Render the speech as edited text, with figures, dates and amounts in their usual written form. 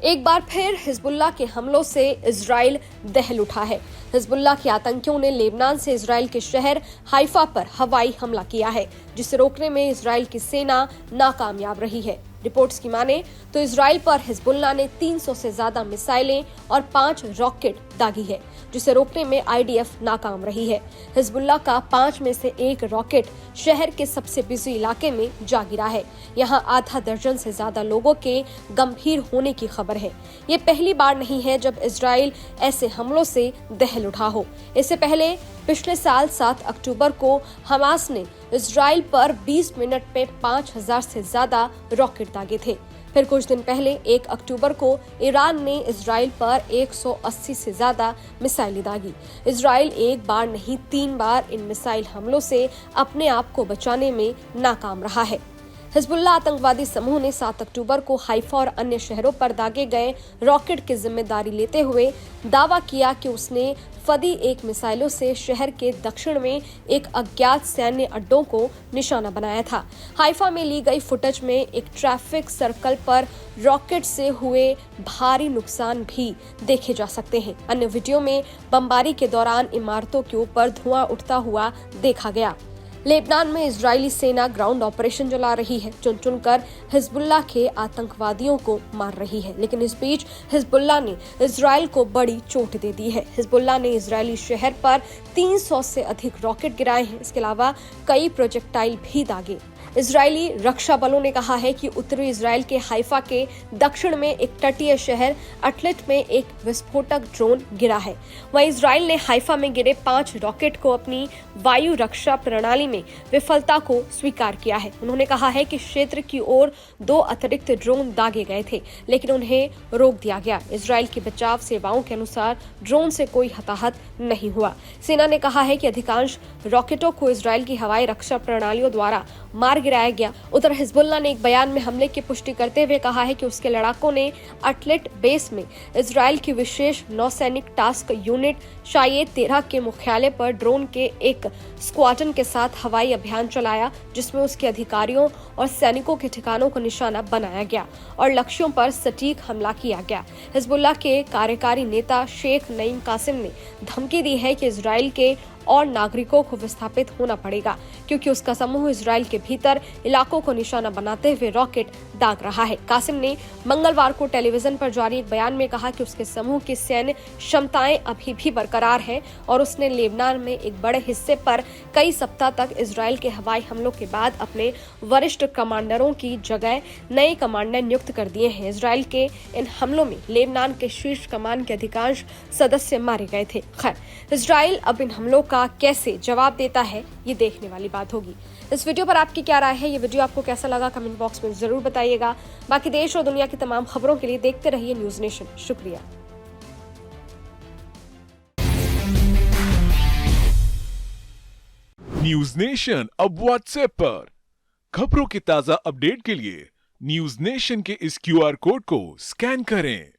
एक बार फिर हिजबुल्लाह के हमलों से इजराइल दहल उठा है। हिजबुल्लाह के आतंकियों ने लेबनान से इजराइल के शहर हाइफा पर हवाई हमला किया है, जिसे रोकने में इजराइल की सेना नाकामयाब रही है। रिपोर्ट्स की माने तो इजराइल पर हिजबुल्लाह ने 300 से ज्यादा मिसाइलें और 5 रॉकेट दागी है, जिसे रोकने में आईडीएफ नाकाम रही है। हिजबुल्लाह का 5 में से 1 रॉकेट शहर के सबसे बिजी इलाके में जा गिरा है। यहां आधा दर्जन से ज्यादा लोगों के गंभीर होने की खबर है। ये पहली बार नहीं है जब इजराइल ऐसे हमलों से दहल उठा हो। इससे पहले पिछले साल 7 अक्टूबर को हमास ने इजराइल पर 20 मिनट में 5000 से ज्यादा रॉकेट दागे थे। फिर कुछ दिन पहले 1 अक्टूबर को ईरान ने इजराइल पर 180 से ज्यादा मिसाइलें दागी। इजराइल एक बार नहीं 3 बार इन मिसाइल हमलों से अपने आप को बचाने में नाकाम रहा है। हिजबुल्लाह आतंकवादी समूह ने 7 अक्टूबर को हाइफा और अन्य शहरों पर दागे गए रॉकेट की जिम्मेदारी लेते हुए दावा किया कि उसने फदी 1 मिसाइलों से शहर के दक्षिण में एक अज्ञात सैन्य अड्डों को निशाना बनाया था। हाइफा में ली गई फुटेज में एक ट्रैफिक सर्कल पर रॉकेट से हुए भारी नुकसान भी देखे जा सकते हैं। अन्य वीडियो में बमबारी के दौरान इमारतों के ऊपर धुआं उठता हुआ देखा गया। लेबनान में इजरायली सेना ग्राउंड ऑपरेशन चला रही है, चुन चुनकर हिजबुल्लाह के आतंकवादियों को मार रही है। लेकिन इस बीच हिजबुल्लाह ने इजराइल को बड़ी चोट दे दी है। हिजबुल्लाह ने इजरायली शहर पर 300 से अधिक रॉकेट गिराए हैं। इसके अलावा कई प्रोजेक्टाइल भी दागे। इजरायली रक्षा बलों ने कहा है कि उत्तरी इजराइल के हाइफा के दक्षिण में एक तटीय शहर अटलिट में एक विस्फोटक ड्रोन गिरा है। वहीं इजराइल ने हाइफा में गिरे 5 रॉकेट को अपनी वायु रक्षा प्रणाली में विफलता को स्वीकार किया है। उन्होंने कहा है कि क्षेत्र की ओर 2 अतिरिक्त ड्रोन दागे गए थे, लेकिन उन्हें रोक दिया गया। इजराइल की बचाव सेवाओं के अनुसार ड्रोन से कोई हताहत नहीं हुआ। सेना ने कहा है कि अधिकांश रॉकेटों को इजराइल की हवाई रक्षा प्रणालियों द्वारा मार गिराया गया। उधर हिजबुल्लाह ने एक बयान में हमले की पुष्टि करते हुए कहा है कि उसके लड़ाकों ने अटलिट बेस में इजराइल की विशेष नौसैनिक टास्क यूनिट शायद 13 के मुख्यालय पर ड्रोन के एक स्क्वाड्रन के साथ हवाई अभियान चलाया, जिसमें उसके अधिकारियों और सैनिकों के ठिकानों को निशाना बनाया गया और लक्ष्यों पर सटीक हमला किया गया। हिजबुल्लाह के कार्यकारी नेता शेख नईम कासिम ने धमकी दी है कि इजराइल के और नागरिकों को विस्थापित होना पड़ेगा, क्योंकि उसका समूह इजराइल के भीतर इलाकों को निशाना बनाते हुए रॉकेट दाग रहा है। कासिम ने मंगलवार को टेलीविजन पर जारी एक बयान में कहा कि उसके समूह की सैन्य क्षमताएं अभी भी बरकरार है और उसने लेबनान में एक बड़े हिस्से पर कई सप्ताह तक इजराइल के हवाई हमलों के बाद अपने वरिष्ठ कमांडरों की जगह नए कमांडर नियुक्त कर दिए हैं। इजराइल के इन हमलों में लेबनान के शीर्ष कमान के अधिकांश सदस्य मारे गए थे। खैर, इजराइल अब इन हमलों का कैसे जवाब देता है, ये देखने वाली बात होगी। इस वीडियो पर आपकी क्या राय है? ये वीडियो आपको कैसा लगा? कमेंट बॉक्स में जरूर बताइएगा। बाकी देश और दुनिया की तमाम खबरों के लिए देखते रहिए न्यूज नेशन। शुक्रिया। न्यूज नेशन अब व्हाट्सएप पर खबरों के ताजा अपडेट के लिए न्यूज नेशन के इस QR कोड को स्कैन करें।